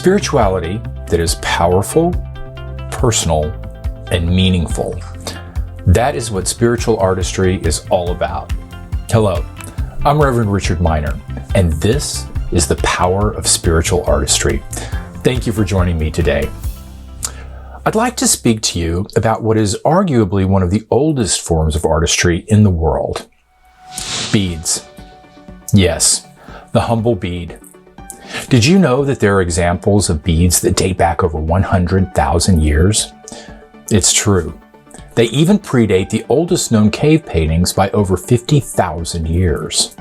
Spirituality that is powerful, personal, and meaningful. That is what spiritual artistry is all about. Hello, I'm Reverend Richard Miner, and this is the power of spiritual artistry. Thank you for joining me today. I'd like to speak to you about what is arguably one of the oldest forms of artistry in the world. Beads. Yes, the humble bead. Did you know that there are examples of beads that date back over 100,000 years? It's true. They even predate the oldest known cave paintings by over 50,000 years.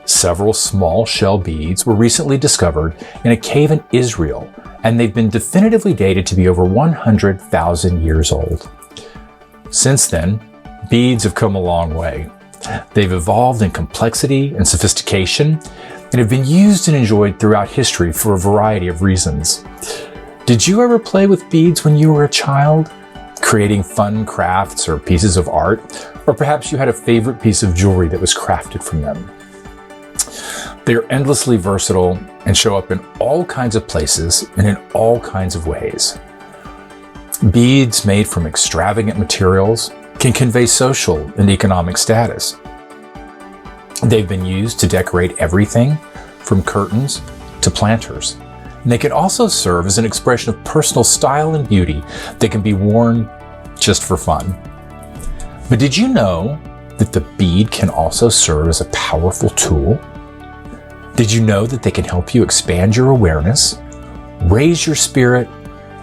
Several small shell beads were recently discovered in a cave in Israel, and they've been definitively dated to be over 100,000 years old. Since then, beads have come a long way. They've evolved in complexity and sophistication, and have been used and enjoyed throughout history for a variety of reasons. Did you ever play with beads when you were a child, creating fun crafts or pieces of art? Or perhaps you had a favorite piece of jewelry that was crafted from them. They are endlessly versatile and show up in all kinds of places and in all kinds of ways. Beads made from extravagant materials can convey social and economic status. They've been used to decorate everything from curtains to planters. And they can also serve as an expression of personal style and beauty that can be worn just for fun. But did you know that the bead can also serve as a powerful tool? Did you know that they can help you expand your awareness, raise your spirit,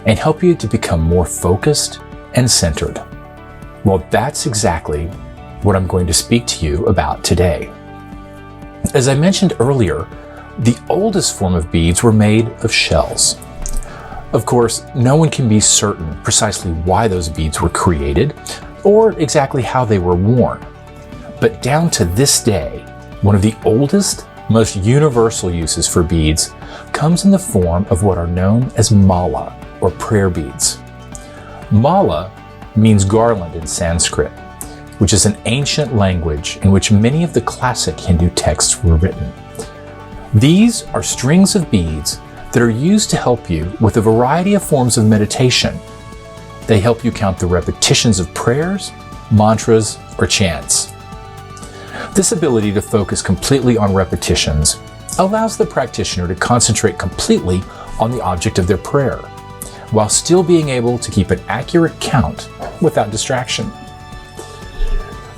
and help you to become more focused and centered? Well, that's exactly what I'm going to speak to you about today. As I mentioned earlier, the oldest form of beads were made of shells. Of course, no one can be certain precisely why those beads were created or exactly how they were worn. But down to this day, one of the oldest, most universal uses for beads comes in the form of what are known as mala, or prayer beads. Mala means garland in Sanskrit, which is an ancient language in which many of the classic Hindu texts were written. These are strings of beads that are used to help you with a variety of forms of meditation. They help you count the repetitions of prayers, mantras, or chants. This ability to focus completely on repetitions allows the practitioner to concentrate completely on the object of their prayer, while still being able to keep an accurate count without distraction.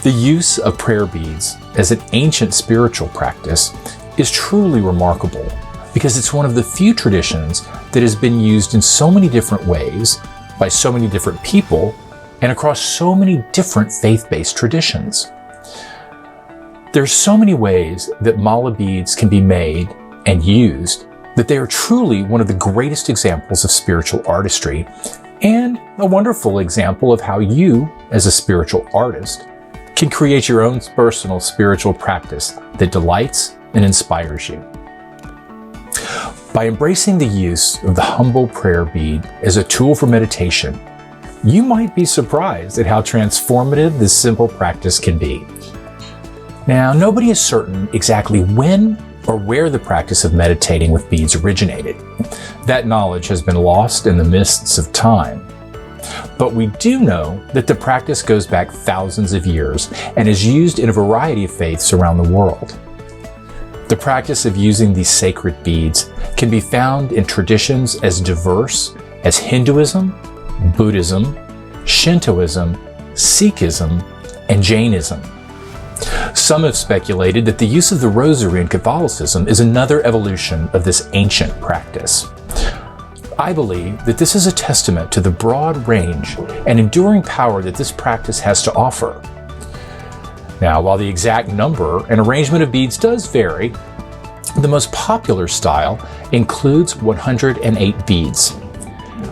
The use of prayer beads as an ancient spiritual practice is truly remarkable because it's one of the few traditions that has been used in so many different ways by so many different people and across so many different faith-based traditions. There's so many ways that mala beads can be made and used that they are truly one of the greatest examples of spiritual artistry and a wonderful example of how you, as a spiritual artist, can create your own personal spiritual practice that delights and inspires you. By embracing the use of the humble prayer bead as a tool for meditation, you might be surprised at how transformative this simple practice can be. Now, nobody is certain exactly when or where the practice of meditating with beads originated. That knowledge has been lost in the mists of time. But we do know that the practice goes back thousands of years and is used in a variety of faiths around the world. The practice of using these sacred beads can be found in traditions as diverse as Hinduism, Buddhism, Shintoism, Sikhism, and Jainism. Some have speculated that the use of the rosary in Catholicism is another evolution of this ancient practice. I believe that this is a testament to the broad range and enduring power that this practice has to offer. Now, while the exact number and arrangement of beads does vary, the most popular style includes 108 beads,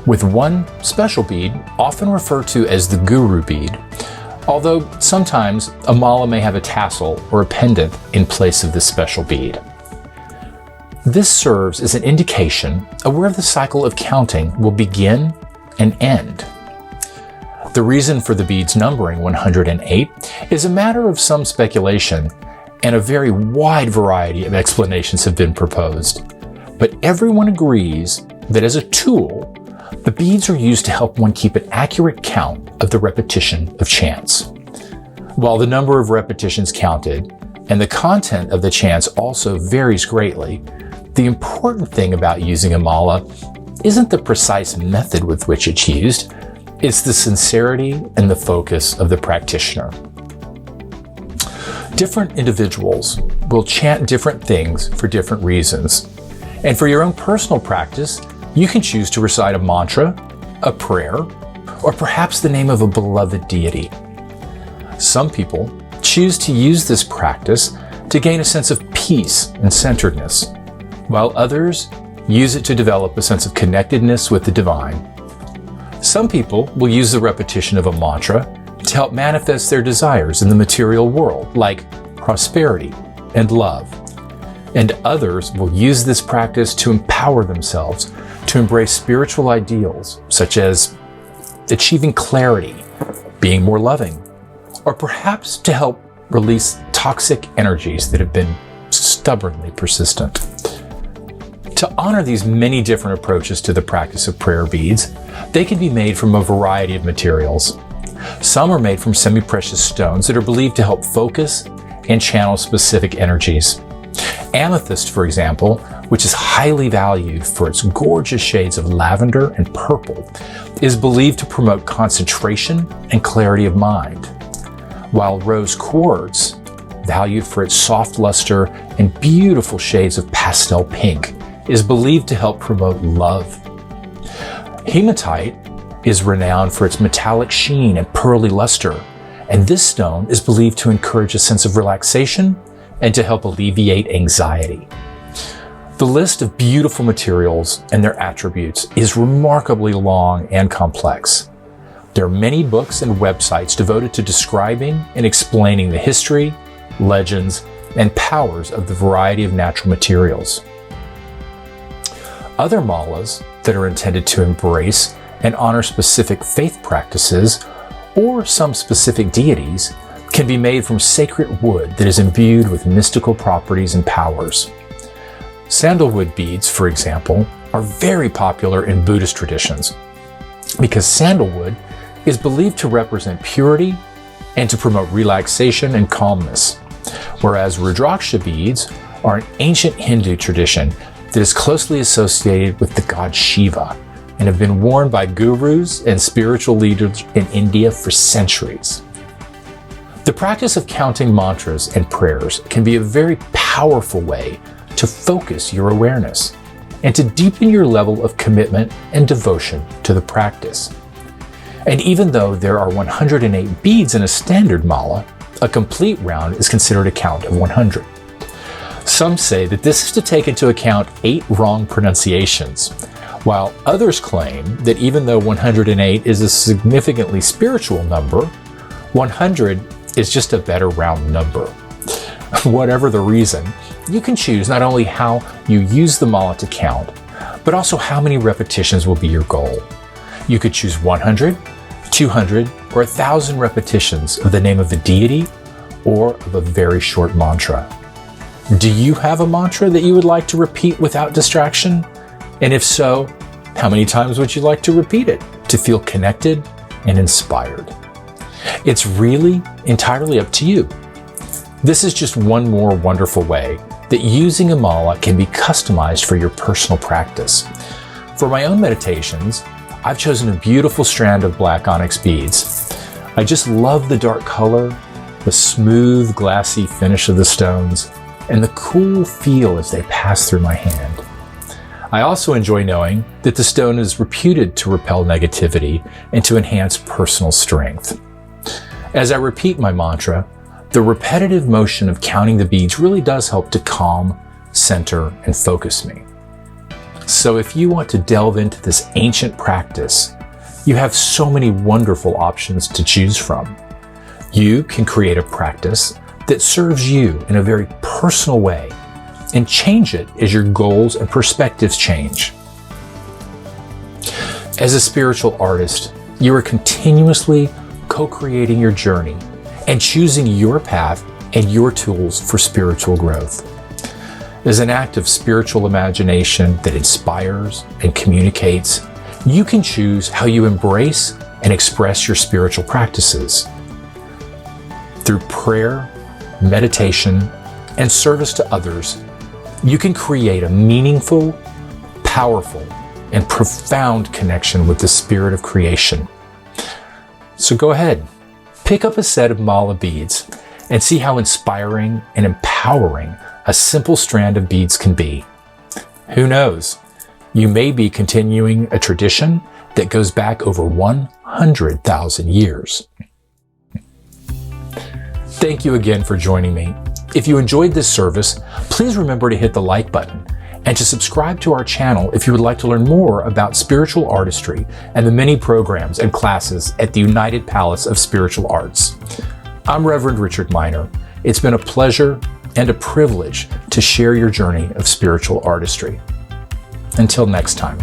with one special bead often referred to as the guru bead, although sometimes a mala may have a tassel or a pendant in place of this special bead. This serves as an indication of where the cycle of counting will begin and end. The reason for the beads numbering 108 is a matter of some speculation, and a very wide variety of explanations have been proposed. But everyone agrees that as a tool, the beads are used to help one keep an accurate count of the repetition of chants. While the number of repetitions counted and the content of the chants also varies greatly, the important thing about using a mala isn't the precise method with which it's used, it's the sincerity and the focus of the practitioner. Different individuals will chant different things for different reasons. And for your own personal practice, you can choose to recite a mantra, a prayer, or perhaps the name of a beloved deity. Some people choose to use this practice to gain a sense of peace and centeredness, while others use it to develop a sense of connectedness with the divine. Some people will use the repetition of a mantra to help manifest their desires in the material world, like prosperity and love. And others will use this practice to empower themselves to embrace spiritual ideals, such as achieving clarity, being more loving, or perhaps to help release toxic energies that have been stubbornly persistent. To honor these many different approaches to the practice of prayer beads, they can be made from a variety of materials. Some are made from semi-precious stones that are believed to help focus and channel specific energies. Amethyst, for example, which is highly valued for its gorgeous shades of lavender and purple, is believed to promote concentration and clarity of mind, while rose quartz, valued for its soft luster and beautiful shades of pastel pink, is believed to help promote love. Hematite is renowned for its metallic sheen and pearly luster, and this stone is believed to encourage a sense of relaxation and to help alleviate anxiety. The list of beautiful materials and their attributes is remarkably long and complex. There are many books and websites devoted to describing and explaining the history, legends, and powers of the variety of natural materials. Other malas that are intended to embrace and honor specific faith practices or some specific deities can be made from sacred wood that is imbued with mystical properties and powers. Sandalwood beads, for example, are very popular in Buddhist traditions because sandalwood is believed to represent purity and to promote relaxation and calmness, whereas Rudraksha beads are an ancient Hindu tradition that is closely associated with the god Shiva and have been worn by gurus and spiritual leaders in India for centuries. The practice of counting mantras and prayers can be a very powerful way to focus your awareness and to deepen your level of commitment and devotion to the practice. And even though there are 108 beads in a standard mala, a complete round is considered a count of 100. Some say that this is to take into account 8 wrong pronunciations, while others claim that even though 108 is a significantly spiritual number, 100 is just a better round number. Whatever the reason, you can choose not only how you use the mala to count, but also how many repetitions will be your goal. You could choose 100, 200, or 1,000 repetitions of the name of a deity or of a very short mantra. Do you have a mantra that you would like to repeat without distraction? And if so, how many times would you like to repeat it to feel connected and inspired? It's really entirely up to you. This is just one more wonderful way that using a mala can be customized for your personal practice. For my own meditations, I've chosen a beautiful strand of black onyx beads. I just love the dark color, the smooth, glassy finish of the stones, and the cool feel as they pass through my hand. I also enjoy knowing that the stone is reputed to repel negativity and to enhance personal strength. As I repeat my mantra, the repetitive motion of counting the beads really does help to calm, center, and focus me. So if you want to delve into this ancient practice, you have so many wonderful options to choose from. You can create a practice that serves you in a very personal way and change it as your goals and perspectives change. As a spiritual artist, you are continuously co-creating your journey and choosing your path and your tools for spiritual growth. is an act of spiritual imagination that inspires and communicates. You can choose how you embrace and express your spiritual practices. Through prayer, meditation, and service to others, you can create a meaningful, powerful, and profound connection with the spirit of creation. So go ahead, pick up a set of mala beads and see how inspiring and empowering a simple strand of beads can be. Who knows? You may be continuing a tradition that goes back over 100,000 years. Thank you again for joining me. If you enjoyed this service, please remember to hit the like button and to subscribe to our channel if you would like to learn more about spiritual artistry and the many programs and classes at the United Palace of Spiritual Arts. I'm Reverend Richard Miner. It's been a pleasure and a privilege to share your journey of spiritual artistry. Until next time.